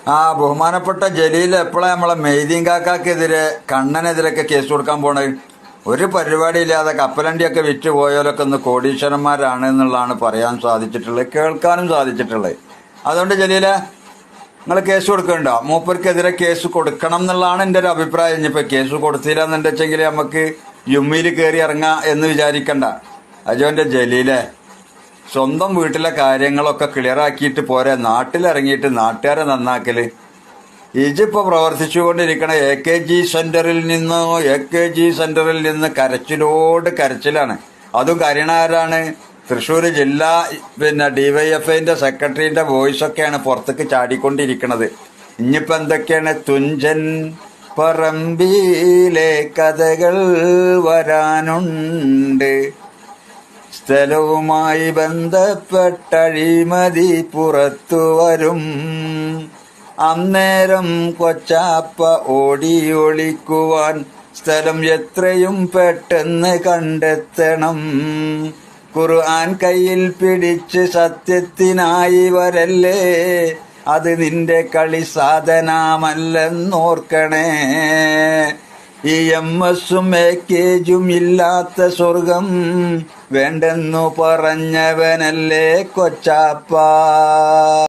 ബഹുമാനപ്പെട്ട ജലീൽ എപ്പോഴാ നമ്മളെ മെയ്തീൻ കാക്കാക്കെതിരെ കണ്ണനെതിരൊക്കെ കേസ് കൊടുക്കാൻ പോണത്? ഒരു പരിപാടിയില്ലാതെ കപ്പലണ്ടിയൊക്കെ വിറ്റ് പോയാലൊക്കെ ഒന്ന് കോടീശ്വരന്മാരാണ് എന്നുള്ളതാണ് പറയാൻ സാധിച്ചിട്ടുള്ളത്, കേൾക്കാനും സാധിച്ചിട്ടുള്ളത്. അതുകൊണ്ട് ജലീലെ നിങ്ങൾ കേസ് കൊടുക്കണ്ടോ? മൂപ്പർക്കെതിരെ കേസ് കൊടുക്കണം എന്നുള്ളതാണ് എൻ്റെ ഒരു അഭിപ്രായം. ഇനിയിപ്പോൾ കേസ് കൊടുത്തില്ല എന്നുണ്ടെച്ചെങ്കിൽ നമുക്ക് യുമ്മിയിൽ കയറി ഇറങ്ങാം എന്ന് വിചാരിക്കണ്ട. അജോന്റെ ജലീലെ സ്വന്തം വീട്ടിലെ കാര്യങ്ങളൊക്കെ ക്ലിയർ ആക്കിയിട്ട് പോരെ നാട്ടിലിറങ്ങിയിട്ട് നാട്ടുകാരെ നന്നാക്കല്. ഇജിപ്പോ പ്രവർത്തിച്ചുകൊണ്ടിരിക്കണ എ കെ ജി സെന്ററിൽ നിന്ന് കരച്ചിലോട് കരച്ചിലാണ്. അതും കരീണാരാണ് തൃശ്ശൂർ ജില്ലാ ഡിവൈഎഫ്ഐന്റെ സെക്രട്ടറിന്റെ വോയിസൊക്കെയാണ് പുറത്തേക്ക് ചാടിക്കൊണ്ടിരിക്കണത്. ഇനിയിപ്പോ എന്തൊക്കെയാണ്? തുഞ്ചൻ പറമ്പിലെ കഥകൾ വരാനുണ്ട്, സ്ഥലവുമായി ബന്ധപ്പെട്ട അഴിമതി പുറത്തു വരും, അന്നേരം കൊച്ചാപ്പ ഓടി ഒളിക്കുവാൻ സ്ഥലം എത്രയും പെട്ടെന്ന് കണ്ടെത്തണം, ഖുർആൻ കയ്യിൽ പിടിച്ച് സത്യത്തിനായി വരല്ലേ, അത് നിന്റെ കളി സാധനമല്ലെന്നോർക്കണേ, ഈ എം.എസും എ.കെ.ജും ഇല്ലാത്ത സ്വർഗം വേണ്ടെന്നു പറഞ്ഞവനല്ലേ കൊച്ചാപ്പ.